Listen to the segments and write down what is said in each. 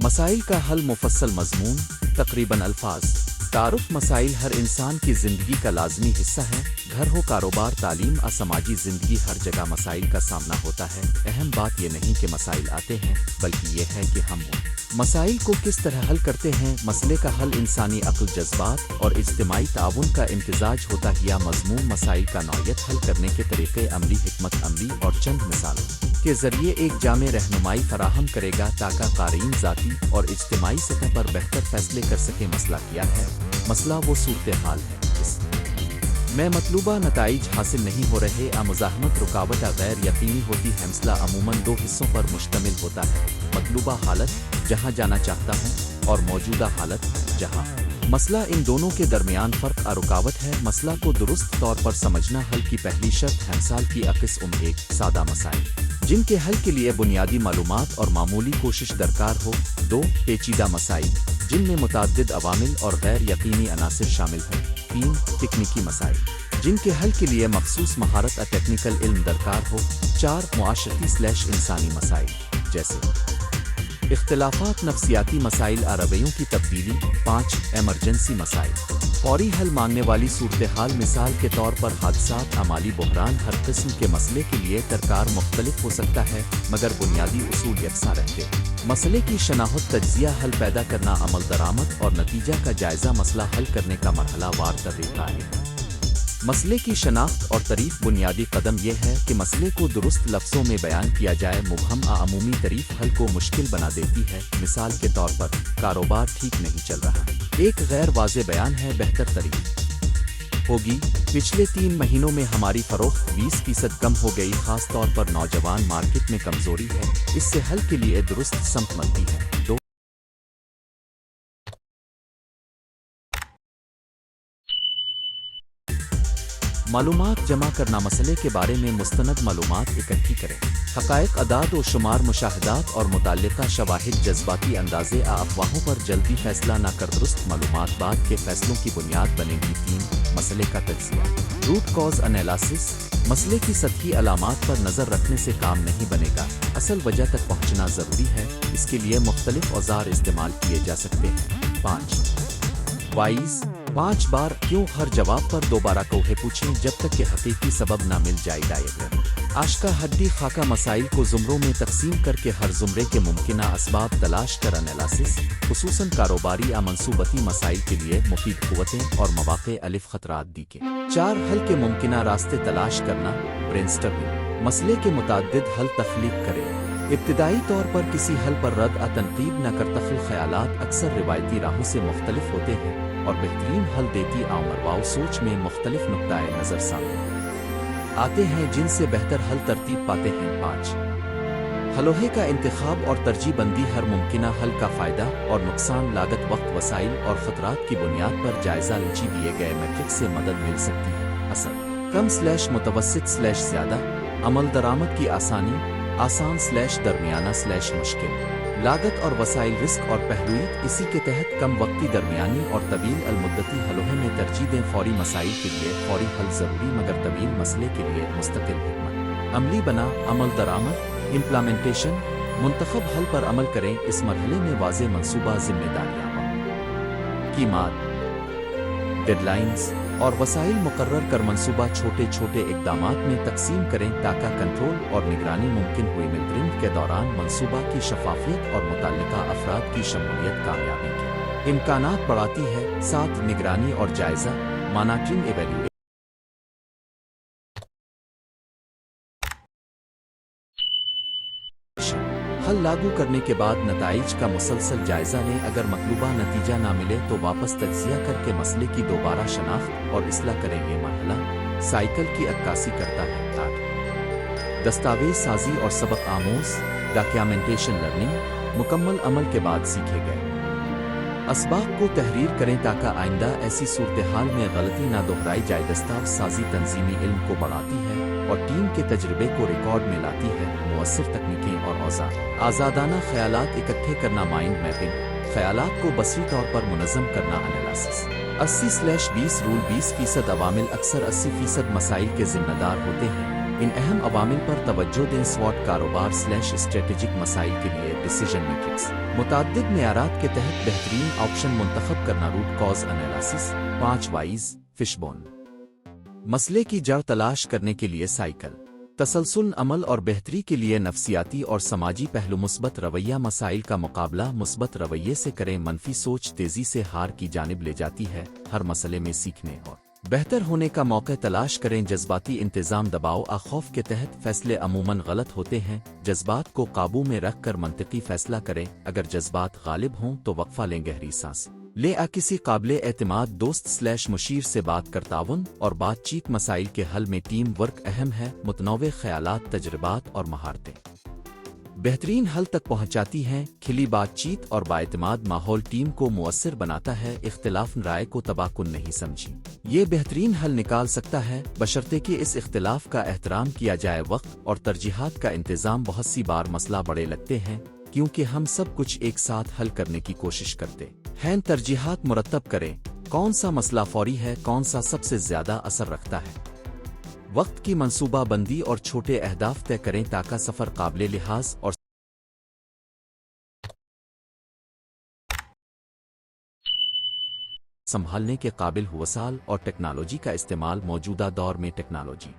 مسائل کا حل مفصل مضمون تقریباً الفاظ تعارف مسائل ہر انسان کی زندگی کا لازمی حصہ ہے، گھر ہو، کاروبار، تعلیم، سماجی زندگی، ہر جگہ مسائل کا سامنا ہوتا ہے۔ اہم بات یہ نہیں کہ مسائل آتے ہیں بلکہ یہ ہے کہ ہم مسائل کو کس طرح حل کرتے ہیں۔ مسئلے کا حل انسانی عقل، جذبات اور اجتماعی تعاون کا امتزاج ہوتا ہے۔ یا مضمون مسائل کا نوعیت، حل کرنے کے طریقے، عملی حکمت عملی اور چند مثالوں کے ذریعے ایک جامع رہنمائی فراہم کرے گا تاکہ قارئین ذاتی اور اجتماعی سطح پر بہتر فیصلے کر سکیں۔ مسئلہ کیا ہے؟ مسئلہ وہ صورتحال ہے اس میں مطلوبہ نتائج حاصل نہیں ہو رہے، مزاحمت، رکاوٹ غیر یقینی ہوتی ہے۔ مسئلہ عموماً دو حصوں پر مشتمل ہوتا ہے: مطلوبہ حالت جہاں جانا چاہتا ہوں اور موجودہ حالت جہاں مسئلہ۔ ان دونوں کے درمیان فرق رکاوٹ ہے۔ مسئلہ کو درست طور پر سمجھنا حل کی پہلی شرط ہے۔ مثال کی قسم: ایک سادہ مسائل جن کے حل کے لیے بنیادی معلومات اور معمولی کوشش درکار ہو۔ دو پیچیدہ مسائل جن میں متعدد عوامل اور غیر یقینی عناصر شامل ہیں۔ تین تکنیکی مسائل جن کے حل کے لیے مخصوص مہارت ٹیکنیکل علم درکار ہو۔ چار معاشرتی / انسانی مسائل جیسے اختلافات، نفسیاتی مسائل، رویوں کی تبدیلی۔ پانچ ایمرجنسی مسائل فوری حل مانگنے والی صورتحال، مثال کے طور پر حادثات، مالی بحران۔ ہر قسم کے مسئلے کے لیے درکار مختلف ہو سکتا ہے مگر بنیادی اصول یکساں رہتے ہیں۔ مسئلے کی شناخت، تجزیہ، حل پیدا کرنا، عمل درآمد اور نتیجہ کا جائزہ۔ مسئلہ حل کرنے کا مرحلہ وار طریقہ ہے۔ مسئلے کی شناخت اور تعریف: بنیادی قدم یہ ہے کہ مسئلے کو درست لفظوں میں بیان کیا جائے۔ مبہم عمومی تعریف حل کو مشکل بنا دیتی ہے، مثال کے طور پر کاروبار ٹھیک نہیں چل رہا۔ ایک غیر واضح بیان ہے، بہتر تعریف ہوگی: پچھلے 3 مہینوں میں ہماری فروخت 20% کم ہو گئی، خاص طور پر نوجوان مارکیٹ میں کمزوری ہے، اس سے حل کے لیے درست سمت ملتی ہے۔ دو معلومات جمع کرنا: مسئلے کے بارے میں مستند معلومات اکٹھی کریں۔ حقائق، اعداد و شمار، مشاہدات اور متعلقہ شواہد۔ جذباتی اندازے، افواہوں پر جلدی فیصلہ نہ کر، درست معلومات بعد کے فیصلوں کی بنیاد بنے گی۔ تین مسئلے کا تجزیہ روٹ کاز انالیسس: مسئلے کی سطحی علامات پر نظر رکھنے سے کام نہیں بنے گا، اصل وجہ تک پہنچنا ضروری ہے۔ اس کے لیے مختلف اوزار استعمال کیے جا سکتے ہیں۔ پانچ وائز 5 بار کیوں، ہر جواب پر دوبارہ کوہے پوچھیں جب تک کہ حقیقی سبب نہ مل جائے۔ ڈائیگرام آشکا ہڈی خاکہ: مسائل کو زمروں میں تقسیم کر کے ہر زمرے کے ممکنہ اسباب تلاش کر انالیسس، خصوصاً کاروباری یا منصوبتی مسائل کے لیے مفید قوتیں اور مواقع۔ الف خطرات دی کے 4 حل کے ممکنہ راستے تلاش کرنا۔ برین اسٹارمنگ: مسئلے کے متعدد حل تخلیق کریں۔ ابتدائی طور پر کسی حل پر رد تنقید نہ کر، تخلیقی خیالات اکثر روایتی راہوں سے مختلف ہوتے ہیں اور بہترین حل دیتی مرواؤ سوچ میں مختلف نقطۂ نظر سامنے آتے ہیں جن سے بہتر حل ترتیب پاتے ہیں۔ 5 حلوے کا انتخاب اور ترجیح بندی: ہر ممکنہ حل کا فائدہ اور نقصان، لاگت، وقت، وسائل اور خطرات کی بنیاد پر جائزہ لیجی دیے گئے میٹرک سے مدد مل سکتی ہے۔ اثر کم / متوسط / زیادہ، عمل درآمد کی آسانی، آسان / درمیانہ / مشکل، لاگت اور وسائل، رسک اور پہلوئیت۔ اسی کے تحت کم وقتی، درمیانی اور طویل المدتی حلوے میں ترجیح دیں۔ فوری مسائل کے لیے فوری حل ضروری مگر طویل مسئلے کے لیے مستقل حکمت عملی بنا۔ عمل درآمد امپلیمنٹیشن: منتخب حل پر عمل کریں، اس مرحلے میں واضح منصوبہ، ذمہ داریاں، قیمت، ڈیڈ لائنز اور وسائل مقرر کر منصوبہ چھوٹے چھوٹے اقدامات میں تقسیم کریں تاکہ کنٹرول اور نگرانی ممکن ہوئی۔ ملٹرنگ کے دوران منصوبہ کی شفافیت اور متعلقہ افراد کی شمولیت کامیابی کے امکانات بڑھاتی ہے۔ 7 نگرانی اور جائزہ مانیٹرنگ ایویلیویشن: حل لاگو کرنے کے بعد نتائج کا مسلسل جائزہ لیں۔ اگر مطلوبہ نتیجہ نہ ملے تو واپس تجزیہ کر کے مسئلے کی دوبارہ شناخت اور اصلاح کریں۔ یہ مرحلہ سائیکل کی عکاسی کرتا ہے تاکہ دستاویز سازی اور سبق آموز ڈاکیومنٹیشن لرننگ مکمل عمل کے بعد سیکھے گئے اسباق کو تحریر کریں تاکہ آئندہ ایسی صورتحال میں غلطی نہ دہرائی جائے۔ دستاویز سازی تنظیمی علم کو بڑھاتی ہے اور ٹیم کے تجربے کو ریکارڈ میں لاتی ہے۔ مؤثر تکنیکیں اور اوزار: آزادانہ خیالات اکٹھے کرنا، مائنڈ میپنگ، خیالات کو بصری طور پر منظم کرنا، انالیسس۔ 80/20 رول: 20% عوامل اکثر 80% مسائل کے ذمہ دار ہوتے ہیں۔ ان اہم عوامل پر توجہ دیں۔ SWOT کاروبار / اسٹریٹجک مسائل کے لیے ڈیسیژن میٹرکس، متعدد معیارات کے تحت بہترین آپشن منتخب کرنا۔ Root cause analysis, 5 wise fish bone, مسئلے کی جڑ تلاش کرنے کے لیے سائیکل، تسلسل عمل اور بہتری کے لیے نفسیاتی اور سماجی پہلو۔ مثبت رویہ، مسائل کا مقابلہ مثبت رویے سے کریں۔ منفی سوچ تیزی سے ہار کی جانب لے جاتی ہے۔ ہر مسئلے میں سیکھنے اور بہتر ہونے کا موقع تلاش کریں۔ جذباتی انتظام، دباؤ خوف کے تحت فیصلے عموماً غلط ہوتے ہیں۔ جذبات کو قابو میں رکھ کر منطقی فیصلہ کریں۔ اگر جذبات غالب ہوں تو وقفہ لیں، گہری سانس لیں۔ کسی قابل اعتماد دوست / مشیر سے بات کر تعاون اور بات چیت۔ مسائل کے حل میں ٹیم ورک اہم ہے۔ متنوع خیالات، تجربات اور مہارتیں بہترین حل تک پہنچاتی ہیں۔ کھلی بات چیت اور بااعتماد ماحول ٹیم کو مؤثر بناتا ہے۔ اختلاف رائے کو تباہ کن نہیں سمجھی، یہ بہترین حل نکال سکتا ہے بشرطے کہ اس اختلاف کا احترام کیا جائے۔ وقت اور ترجیحات کا انتظام، بہت سی بار مسئلہ بڑے لگتے ہیں کیونکہ ہم سب کچھ ایک ساتھ حل کرنے کی کوشش کرتے ہیں۔ ترجیحات مرتب کریں، کون سا مسئلہ فوری ہے، کون سا سب سے زیادہ اثر رکھتا ہے۔ وقت کی منصوبہ بندی اور چھوٹے اہداف طے کریں تاکہ سفر قابل لحاظ اور سنبھالنے کے قابل ہو۔ وسائل اور ٹیکنالوجی کا استعمال، موجودہ دور میں ٹیکنالوجی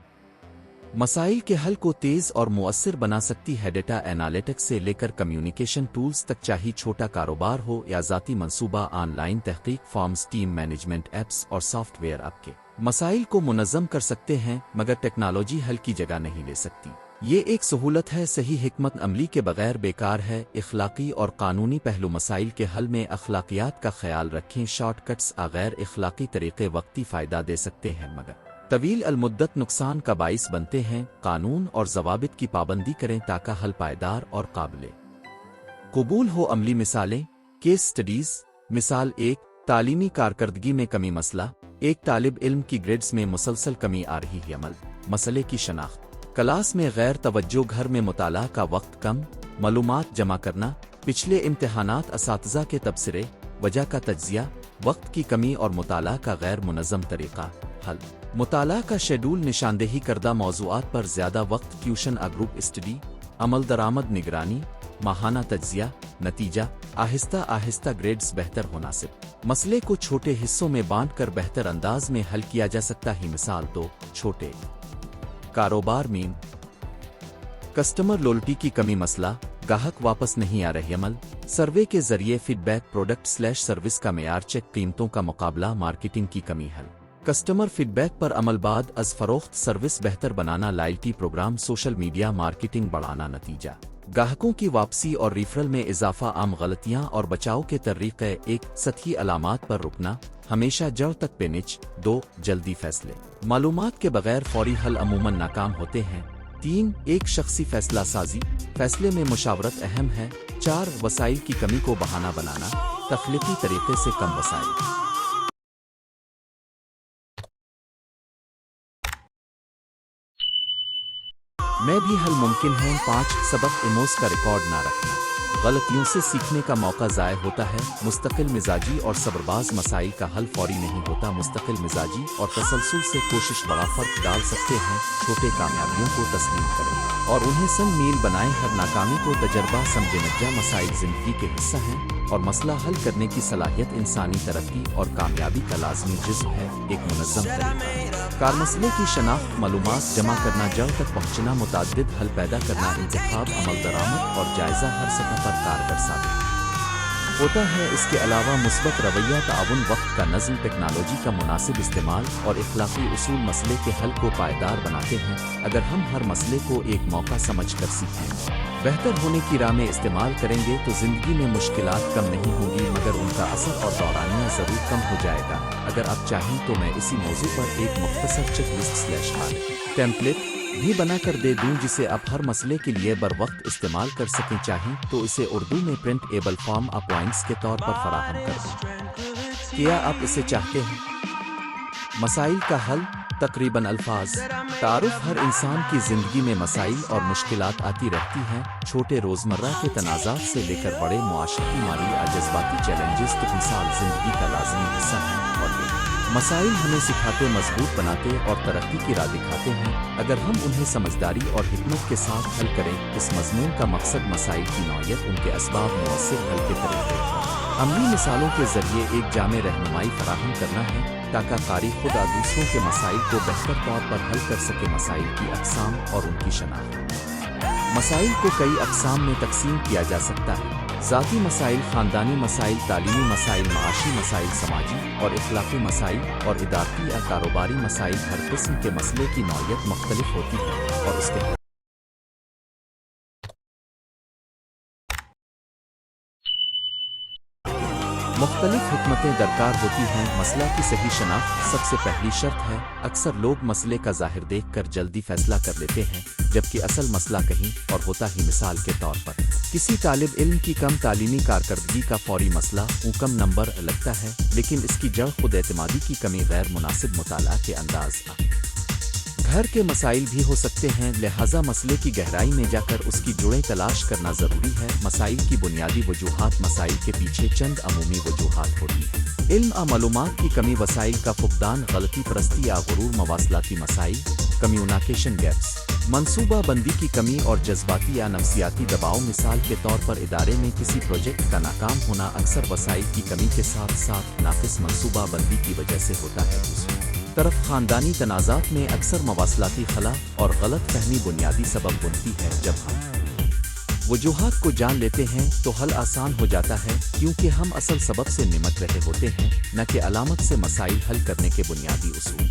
مسائل کے حل کو تیز اور مؤثر بنا سکتی ہے۔ ڈیٹا انالیٹکس سے لے کر کمیونیکیشن ٹولز تک، چاہے چھوٹا کاروبار ہو یا ذاتی منصوبہ، آن لائن تحقیق، فارمز، ٹیم مینجمنٹ ایپس اور سافٹ ویئر آپ کے مسائل کو منظم کر سکتے ہیں، مگر ٹیکنالوجی حل کی جگہ نہیں لے سکتی۔ یہ ایک سہولت ہے، صحیح حکمت عملی کے بغیر بیکار ہے۔ اخلاقی اور قانونی پہلو، مسائل کے حل میں اخلاقیات کا خیال رکھیں۔ شارٹ کٹس، غیر اخلاقی طریقے وقتی فائدہ دے سکتے ہیں مگر طویل المدت نقصان کا باعث بنتے ہیں۔ قانون اور ضوابط کی پابندی کریں تاکہ حل پائیدار اور قابل قبول ہو۔ عملی مثالیں، کیس سٹڈیز۔ مثال 1، تعلیمی کارکردگی میں کمی۔ مسئلہ، ایک طالب علم کی گریڈز میں مسلسل کمی آ رہی ہے۔ عمل، مسئلے کی شناخت، کلاس میں غیر توجہ، گھر میں مطالعہ کا وقت کم۔ معلومات جمع کرنا، پچھلے امتحانات، اساتذہ کے تبصرے۔ وجہ کا تجزیہ، وقت کی کمی اور مطالعہ کا غیر منظم طریقہ۔ حل، مطالعہ کا شیڈول، نشاندہی کردہ موضوعات پر زیادہ وقت۔ Tuition group study. عمل درآمد، نگرانی، ماہانہ تجزیہ۔ نتیجہ، آہستہ آہستہ گریڈز بہتر ہونا۔ صرف مسئلے کو چھوٹے حصوں میں بانٹ کر بہتر انداز میں حل کیا جا سکتا ہے۔ مثال 2، چھوٹے کاروبار میں کسٹمر لوئلٹی کی کمی۔ مسئلہ، گاہک واپس نہیں آ رہے۔ عمل، سروے کے ذریعے فیڈ بیک، پروڈکٹ / سروس کا معیار چیک، قیمتوں کا مقابلہ، مارکیٹنگ کی کمی۔ حل، کسٹمر فیڈ بیک پر عمل، بعد از فروخت سروس بہتر بنانا، loyalty programme, social media marketing بڑھانا۔ نتیجہ، گاہکوں کی واپسی اور ریفرل میں اضافہ۔ عام غلطیاں اور بچاؤ کے طریقے: 1، سطحی علامات پر رکنا، ہمیشہ جڑ تک پینچ۔ 2، جلدی فیصلے، معلومات کے بغیر فوری حل عموماً ناکام ہوتے ہیں۔ 3، ایک شخصی فیصلہ سازی، فیصلے میں مشاورت اہم ہے۔ 4، وسائل کی کمی کو بہانہ بنانا، تخلیقی طریقے سے کم وسائل میں بھی حل ممکن ہے۔ 5، سبق ایموز کا ریکارڈ نہ رکھنا، غلطیوں سے سیکھنے کا موقع ضائع ہوتا ہے۔ مستقل مزاجی اور صبرباز، مسائل کا حل فوری نہیں ہوتا۔ مستقل مزاجی اور تسلسل سے کوشش بڑا فرق ڈال سکتے ہیں۔ چھوٹے کامیابیوں کو تسلیم کریں اور انہیں سنگ میل بنائیں۔ ہر ناکامی کو تجربہ سمجھیں۔ نتیجہ، مسائل زندگی کے حصہ ہیں اور مسئلہ حل کرنے کی صلاحیت انسانی ترقی اور کامیابی کا لازمی جزو ہے۔ ایک منظم طریقہ کار، مسئلے کی شناخت، معلومات جمع کرنا، جڑ تک پہنچنا، متعدد حل پیدا کرنا، انتخاب، عمل درآمد اور جائزہ ہر سطح پر کارگر ثابت ہوتا ہے۔ اس کے علاوہ مثبت رویہ، تعاون، وقت کا نظم، ٹیکنالوجی کا مناسب استعمال اور اخلاقی اصول مسئلے کے حل کو پائیدار بناتے ہیں۔ اگر ہم ہر مسئلے کو ایک موقع سمجھ کر سیکھیں، بہتر ہونے کی راہ میں استعمال کریں گے تو زندگی میں مشکلات کم نہیں ہوں گی مگر ان کا اثر اور دورانیہ ضرور کم ہو جائے گا۔ اگر آپ چاہیں تو میں اسی موضوع پر ایک مختصر چیک لسٹ / ٹیمپلیٹ بھی بنا کر دے دوں جسے آپ ہر مسئلے کے لیے بر وقت استعمال کر سکیں۔ چاہیں تو اسے اردو میں پرنٹ ایبل فارم اپوائنٹس کے طور پر فراہم کر دیں۔ کیا آپ اسے چاہتے ہیں؟ مسائل کا حل، تقریباً الفاظ تعارف۔ ہر انسان کی زندگی میں مسائل اور مشکلات آتی رہتی ہیں، چھوٹے روزمرہ کے تنازعات سے لے کر بڑے معاشرتی، مالی یا جذباتی چیلنجز تک۔ مثال زندگی کا لازمی حصہ ہیں اور یہ مسائل ہمیں سکھاتے، مضبوط بناتے اور ترقی کی راہ دکھاتے ہیں اگر ہم انہیں سمجھداری اور حکمت کے ساتھ حل کریں۔ اس مضمون کا مقصد مسائل کی نوعیت، ان کے اسباب، مؤثر حل کے طریقے اور عملی مثالوں کے ذریعے ایک جامع رہنمائی فراہم کرنا ہے تاکہ قاری خود دوسروں کے مسائل کو بہتر طور پر حل کر سکے۔ مسائل کی اقسام اور ان کی شناخت۔ مسائل کو کئی اقسام میں تقسیم کیا جا سکتا ہے: ذاتی مسائل، خاندانی مسائل، تعلیمی مسائل، معاشی مسائل، سماجی اور اخلاقی مسائل، اور ادارتی یا کاروباری مسائل۔ ہر قسم کے مسئلے کی نوعیت مختلف ہوتی ہے اور اس کے مختلف حکمتیں درکار ہوتی ہیں۔ مسئلہ کی صحیح شناخت سب سے پہلی شرط ہے۔ اکثر لوگ مسئلے کا ظاہر دیکھ کر جلدی فیصلہ کر لیتے ہیں، جبکہ اصل مسئلہ کہیں اور ہوتا ہی۔ مثال کے طور پر کسی طالب علم کی کم تعلیمی کارکردگی کا فوری مسئلہ کم نمبر لگتا ہے، لیکن اس کی جڑ خود اعتمادی کی کمی، غیر مناسب مطالعہ کے انداز گھر کے مسائل بھی ہو سکتے ہیں، لہٰذا مسئلے کی گہرائی میں جا کر اس کی جڑیں تلاش کرنا ضروری ہے۔ مسائل کی بنیادی وجوہات۔ مسائل کے پیچھے چند عمومی وجوہات ہوتی ہیں: علم اور معلومات کی کمی، وسائل کا فقدان، غلطی پرستی یا غرور، مواصلاتی مسائل، کمیونیکیشن گیپس، منصوبہ بندی کی کمی اور جذباتی یا نفسیاتی دباؤ۔ مثال کے طور پر ادارے میں کسی پروجیکٹ کا ناکام ہونا اکثر وسائل کی کمی کے ساتھ ساتھ ناقص منصوبہ بندی کی وجہ سے ہوتا ہے۔ دوسری طرف خاندانی تنازعات میں اکثر مواصلاتی خلا اور غلط فہمی بنیادی سبب بنتی ہے۔ جب ہم وجوہات کو جان لیتے ہیں تو حل آسان ہو جاتا ہے، کیونکہ ہم اصل سبب سے نمٹ رہے ہوتے ہیں، نہ کہ علامت سے۔ مسائل حل کرنے کے بنیادی اصول۔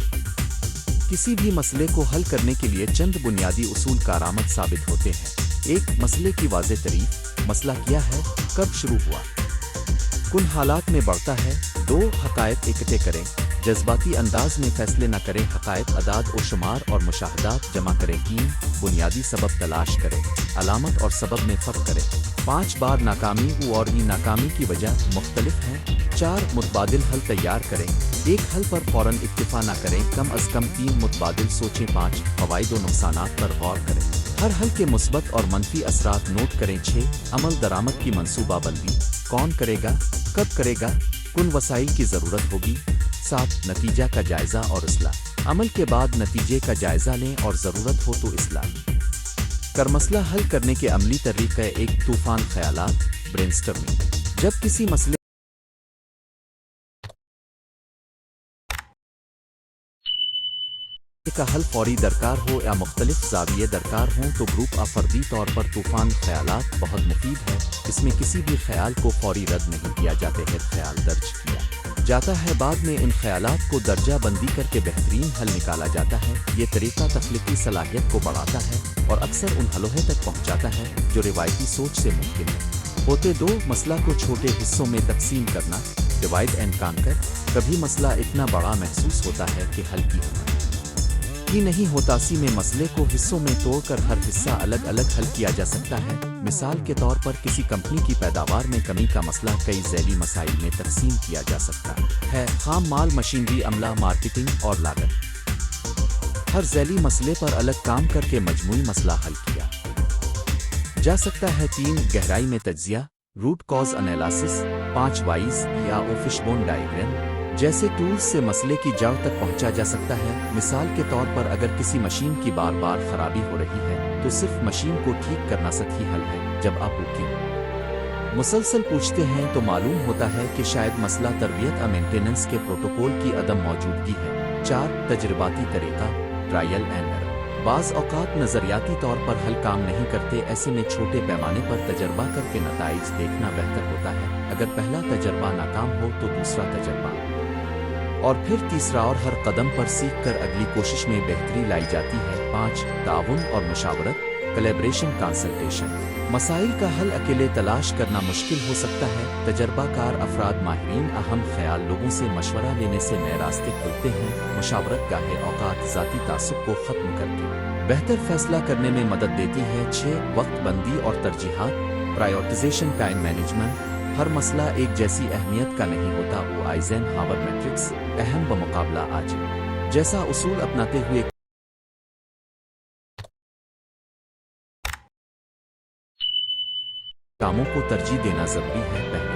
کسی بھی مسئلے کو حل کرنے کے لیے چند بنیادی اصول کارآمد ثابت ہوتے ہیں۔ 1. مسئلے کی واضح تعریف۔ مسئلہ کیا ہے، کب شروع ہوا، کن حالات میں بڑھتا ہے۔ 2. حقائق اکٹھے کریں۔ جذباتی انداز میں فیصلے نہ کریں، حقائق، اعداد و شمار اور مشاہدات جمع کریں۔ 3. بنیادی سبب تلاش کریں، علامت اور سبب میں فرق کریں۔ 5 بار ناکامی اور ناکامی کی وجہ مختلف ہیں۔ 4. متبادل حل تیار کریں، ایک حل پر فوراً اکتفا نہ کریں، کم از کم 3 متبادل سوچیں۔ 5. فوائد و نقصانات پر غور کریں، ہر حل کے مثبت اور منفی اثرات نوٹ کریں۔ 6. عمل درآمد کی منصوبہ بندی، کون کرے گا، کب کرے گا، کن وسائل کی ضرورت ہوگی۔ 7. نتیجہ کا جائزہ اور اصلاح، عمل کے بعد نتیجے کا جائزہ لیں اور ضرورت ہو تو اصلاح کر مسئلہ حل کرنے کے عملی طریقہ۔ 1. طوفان خیالات، برین اسٹارمنگ۔ جب کسی مسئلے کا حل فوری درکار ہو یا مختلف زاویے درکار ہوں تو گروپ فردی طور پر طوفان خیالات بہت مفید ہے۔ اس میں کسی بھی خیال کو فوری رد نہیں کیا جاتا ہے، خیال درج کیا جاتا ہے، بعد میں ان خیالات کو درجہ بندی کر کے بہترین حل نکالا جاتا ہے۔ یہ طریقہ تخلیقی صلاحیت کو بڑھاتا ہے اور اکثر ان حلوں تک پہنچاتا ہے جو روایتی سوچ سے ممکن ہوتے۔ 2. مسئلہ کو چھوٹے حصوں میں تقسیم کرنا، ڈیوائڈ اینڈ کانکر۔ کبھی مسئلہ اتنا بڑا محسوس ہوتا ہے کہ حل کی ہی نہیں ہوتا، اسی میں مسئلے کو حصوں میں توڑ کر ہر حصہ الگ الگ حل کیا جا سکتا ہے۔ مثال کے طور پر کسی کمپنی کی پیداوار میں کمی کا مسئلہ کئی ذیلی مسائل میں تقسیم کیا جا سکتا ہے: خام مال، مشینری، عملہ، مارکیٹنگ اور لاگت۔ ہر ذیلی مسئلے پر الگ کام کر کے مجموعی مسئلہ حل کیا جا سکتا ہے۔ 3. گہرائی میں تجزیہ، روٹ کاز انالیسس۔ 5 وائز یا فش بون ڈائیگرام جیسے ٹولز سے مسئلے کی جڑ تک پہنچا جا سکتا ہے۔ مثال کے طور پر اگر کسی مشین کی بار بار خرابی ہو رہی ہے تو صرف مشین کو ٹھیک کرنا سطحی حل ہے۔ جب آپ مسلسل پوچھتے ہیں تو معلوم ہوتا ہے کہ شاید مسئلہ تربیت اور مینٹیننس کے پروٹوکول کی عدم موجودگی ہے۔ 4. تجرباتی طریقہ، ٹرائل اینڈ ایرر۔ بعض اوقات نظریاتی طور پر حل کام نہیں کرتے، ایسے میں چھوٹے پیمانے پر تجربہ کر کے نتائج دیکھنا بہتر ہوتا ہے۔ اگر پہلا تجربہ ناکام ہو تو دوسرا تجربہ اور پھر تیسرا، اور ہر قدم پر سیکھ کر اگلی کوشش میں بہتری لائی جاتی ہے۔ 5. تعاون اور مشاورت، کلیبریشن، کنسلٹیشن۔ مسائل کا حل اکیلے تلاش کرنا مشکل ہو سکتا ہے، تجربہ کار افراد، ماہرین، اہم خیال لوگوں سے مشورہ لینے سے نئے راستے کھلتے ہیں۔ مشاورت گاہے اوقات ذاتی تعصب کو ختم کر کے بہتر فیصلہ کرنے میں مدد دیتی ہے۔ 6. وقت بندی اور ترجیحات، پرائیورٹیزیشن، ٹائم مینجمنٹ۔ ہر مسئلہ ایک جیسی اہمیت کا نہیں ہوتا، وہ آئزن ہاور میٹرکس، اہم بمقابلہ آج جیسا اصول اپناتے ہوئے کاموں کو ترجیح دینا ضروری ہے۔ پہلے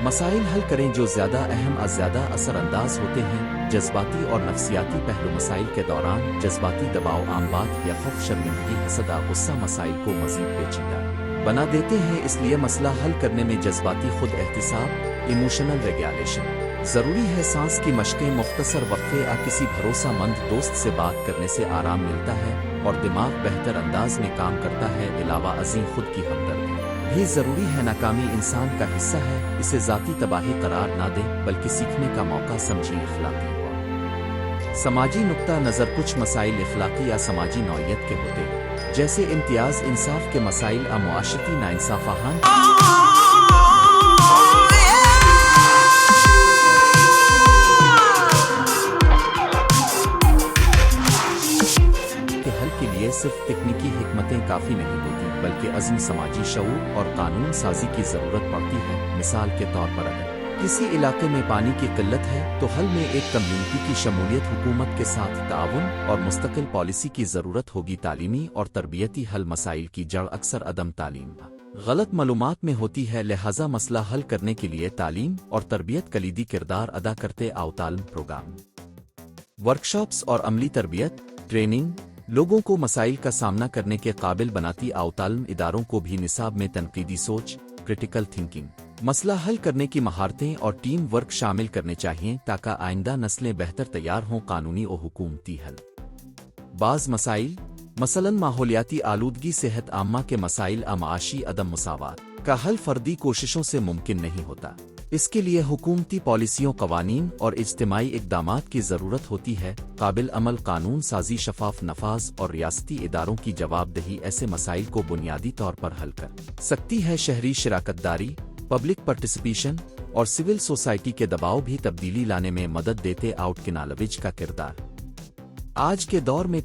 مسائل حل کریں جو زیادہ اہم اور زیادہ اثر انداز ہوتے ہیں۔ جذباتی اور نفسیاتی پہلو مسائل کے دوران جذباتی دباؤ، عام بات یا خوف، شرمندگی، حسد اور غصہ مسائل کو مزید پیچیدہ بنا دیتے ہیں۔ اس لیے مسئلہ حل کرنے میں جذباتی خود احتساب، ایموشنل ریگولیشن ضروری ہے۔ سانس کی مشقیں، مختصر وقفے یا کسی بھروسہ مند دوست سے بات کرنے سے آرام ملتا ہے اور دماغ بہتر انداز میں کام کرتا ہے۔ علاوہ ازیں خود کی ہمدردی بھی ضروری ہے۔ ناکامی انسان کا حصہ ہے، اسے ذاتی تباہی قرار نہ دیں بلکہ سیکھنے کا موقع سمجھیں۔ اخلاقی اور سماجی نقطہ نظر، کچھ مسائل اخلاقی یا سماجی نوعیت کے ہوتے ہیں، جیسے امتیاز انصاف کے مسائل اور معاشرتی ناانصافیاں کے حل کے لیے صرف تکنیکی حکمتیں کافی نہیں ہوتی بلکہ عزم، سماجی شعور اور قانون سازی کی ضرورت پڑتی ہے۔ مثال کے طور پر اگر کسی علاقے میں پانی کی قلت ہے تو حل میں ایک کمیونٹی کی شمولیت، حکومت کے ساتھ تعاون اور مستقل پالیسی کی ضرورت ہوگی۔ تعلیمی اور تربیتی حل مسائل کی جڑ اکثر عدم تعلیم، غلط معلومات میں ہوتی ہے، لہذا مسئلہ حل کرنے کے لیے تعلیم اور تربیت کلیدی کردار ادا کرتے۔ تعلیم پروگرام، ورکشاپس اور عملی تربیت ٹریننگ لوگوں کو مسائل کا سامنا کرنے کے قابل بناتی۔ تعلیم اداروں کو بھی نصاب میں تنقیدی سوچ، کریٹیکل تھنکنگ، مسئلہ حل کرنے کی مہارتیں اور ٹیم ورک شامل کرنے چاہیے تاکہ آئندہ نسلیں بہتر تیار ہوں۔ قانونی و حکومتی حل، بعض مسائل مثلاً ماحولیاتی آلودگی، صحت عامہ کے مسائل اور معاشی عدم مساوات کا حل فردی کوششوں سے ممکن نہیں ہوتا۔ اس کے لیے حکومتی پالیسیوں، قوانین اور اجتماعی اقدامات کی ضرورت ہوتی ہے۔ قابل عمل قانون سازی، شفاف نفاذ اور ریاستی اداروں کی جواب دہی ایسے مسائل کو بنیادی طور پر حل کر سکتی ہے۔ شہری شراکت داری، پبلک پارٹیسپیشن اور سول سوسائٹی کے دباؤ بھی تبدیلی لانے میں مدد دیتے۔ ٹیکنالوجی کا کردار، آج کے دور میں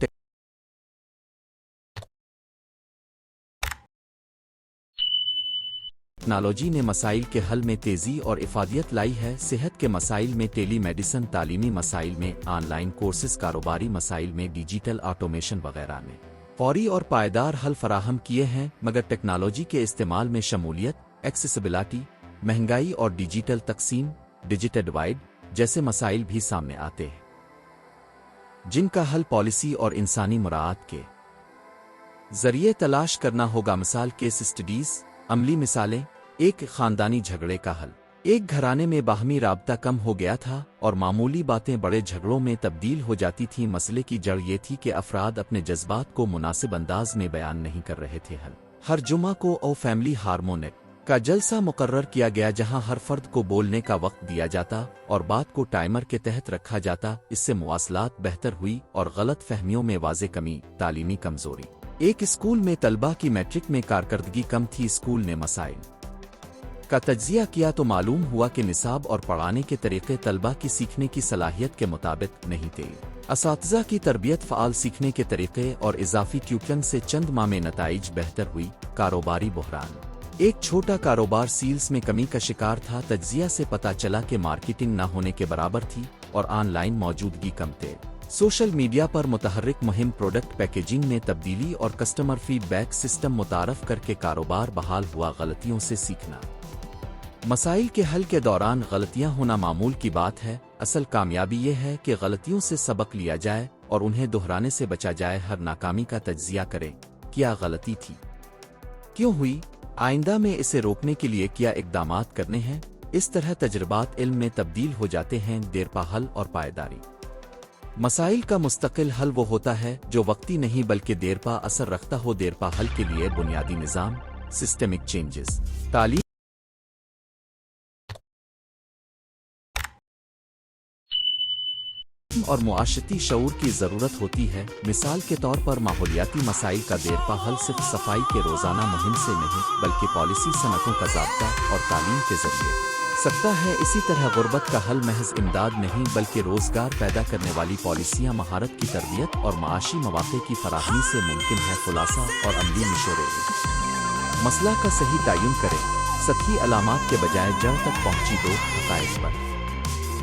ٹیکنالوجی نے مسائل کے حل میں تیزی اور افادیت لائی ہے۔ صحت کے مسائل میں ٹیلی میڈیسن، تعلیمی مسائل میں آن لائن کورسز، کاروباری مسائل میں ڈیجیٹل آٹومیشن وغیرہ نے فوری اور پائیدار حل فراہم کیے ہیں۔ مگر ٹیکنالوجی کے استعمال میں شمولیت، ایکسیسیبلٹی، مہنگائی اور ڈیجیٹل تقسیم، ڈیجیٹل ڈیوائڈ جیسے مسائل بھی سامنے آتے ہیں، جن کا حل پالیسی اور انسانی مراعات کے ذریعے تلاش کرنا ہوگا۔ مثال کیس اسٹڈیز، عملی مثالیں، ایک خاندانی جھگڑے کا حل۔ ایک گھرانے میں باہمی رابطہ کم ہو گیا تھا اور معمولی باتیں بڑے جھگڑوں میں تبدیل ہو جاتی تھیں۔ مسئلے کی جڑ یہ تھی کہ افراد اپنے جذبات کو مناسب انداز میں بیان نہیں کر رہے تھے۔ حل، ہر جمعہ کو فیملی ہارمونک کا جلسہ مقرر کیا گیا جہاں ہر فرد کو بولنے کا وقت دیا جاتا اور بات کو ٹائمر کے تحت رکھا جاتا۔ اس سے مواصلات بہتر ہوئی اور غلط فہمیوں میں واضح کمی۔ تعلیمی کمزوری، ایک اسکول میں طلبہ کی میٹرک میں کارکردگی کم تھی۔ اسکول نے مسائل کا تجزیہ کیا تو معلوم ہوا کہ نصاب اور پڑھانے کے طریقے طلبہ کی سیکھنے کی صلاحیت کے مطابق نہیں تھے۔ اساتذہ کی تربیت، فعال سیکھنے کے طریقے اور اضافی ٹیوٹرنگ سے چند ماہ میں نتائج بہتر ہوئی۔ کاروباری بحران، ایک چھوٹا کاروبار سیلز میں کمی کا شکار تھا۔ تجزیہ سے پتہ چلا کہ مارکیٹنگ نہ ہونے کے برابر تھی اور آن لائن موجودگی کم تھے۔ سوشل میڈیا پر متحرک مہم، پروڈکٹ پیکیجنگ میں تبدیلی اور کسٹمر فیڈ بیک سسٹم متعارف کر کے کاروبار بحال ہوا۔ غلطیوں سے سیکھنا، مسائل کے حل کے دوران غلطیاں ہونا معمول کی بات ہے۔ اصل کامیابی یہ ہے کہ غلطیوں سے سبق لیا جائے اور انہیں دہرانے سے بچا جائے۔ ہر ناکامی کا تجزیہ کریں، کیا غلطی تھی، کیوں ہوئی، آئندہ میں اسے روکنے کے لیے کیا اقدامات کرنے ہیں۔ اس طرح تجربات علم میں تبدیل ہو جاتے ہیں۔ دیرپا حل اور پائیداری، مسائل کا مستقل حل وہ ہوتا ہے جو وقتی نہیں بلکہ دیرپا اثر رکھتا ہو۔ دیرپا حل کے لیے بنیادی نظام، سسٹمک چینجز، تعلیم اور معاشرتی شعور کی ضرورت ہوتی ہے۔ مثال کے طور پر ماحولیاتی مسائل کا دیرپا حل صرف صفائی کے روزانہ مہم سے نہیں بلکہ پالیسی، صنعتوں کا ضابطہ اور تعلیم کے ذریعے سکتا ہے۔ اسی طرح غربت کا حل محض امداد نہیں بلکہ روزگار پیدا کرنے والی پالیسیاں، مہارت کی تربیت اور معاشی مواقع کی فراہمی سے ممکن ہے۔ خلاصہ اور عملی مشورے، مسئلہ کا صحیح تعین کریں، سطحی علامات کے بجائے جڑ تک پہنچی دو حقائق پر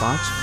5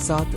7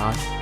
8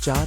4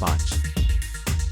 5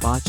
5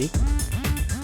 1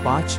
5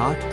8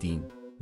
3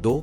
2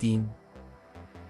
3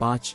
5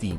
3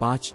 5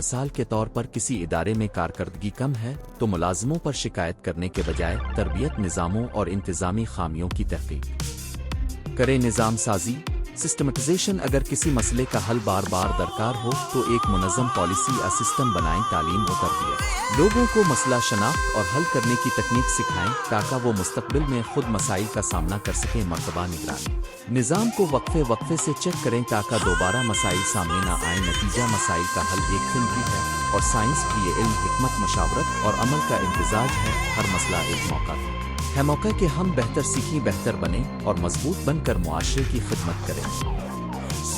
مثال کے طور پر کسی ادارے میں کارکردگی کم ہے تو ملازموں پر شکایت کرنے کے بجائے تربیت نظاموں اور انتظامی خامیوں کی تحقیق کرے۔ نظام سازی سسٹمٹائزیشن اگر کسی مسئلے کا حل بار بار درکار ہو تو ایک منظم پالیسی یا سسٹم بنائیں۔ تعلیم و تربیت لوگوں کو مسئلہ شناخت اور حل کرنے کی تکنیک سکھائیں تاکہ وہ مستقبل میں خود مسائل کا سامنا کر سکیں۔ مرتبہ نگرانی نظام کو وقفے وقفے سے چیک کریں تاکہ دوبارہ مسائل سامنے نہ آئیں۔ نتیجہ مسائل کا حل ایک فن بھی ہے اور سائنس بھی۔ یہ علم، حکمت، مشاورت اور عمل کا امتزاج ہے۔ ہر مسئلہ ایک موقع ہے موقع کہ ہم بہتر سیکھیں، بہتر بنیں اور مضبوط بن کر معاشرے کی خدمت کریں۔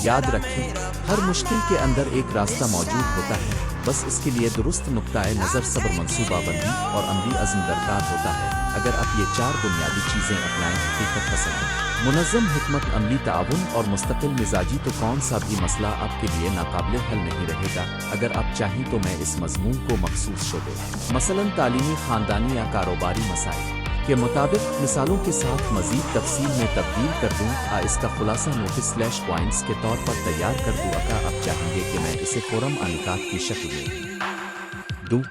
یاد رکھیں، ہر مشکل کے اندر ایک راستہ موجود ہوتا ہے، بس اس کے لیے درست نقطۂ نظر، صبر، منصوبہ بندی اور عملی عزم درکار ہوتا ہے۔ اگر آپ یہ 4 بنیادی چیزیں اپنائیں، حقیقت پسند، منظم، حکمت، عملی تعاون اور مستقل مزاجی، تو کون سا بھی مسئلہ آپ کے لیے ناقابل حل نہیں رہے گا۔ اگر آپ چاہیں تو میں اس مضمون کو مخصوص شعبے، مثلاً تعلیمی، خاندانی یا کاروباری مسائل کے مطابق مثالوں کے ساتھ مزید تفصیل میں تبدیل کر دوں۔ اس کا خلاصہ نوٹس / پوائنٹس کے طور پر تیار کر دوں۔ اگر آپ چاہیں گے کہ میں اسے فورم نکات کی شکل میں دوں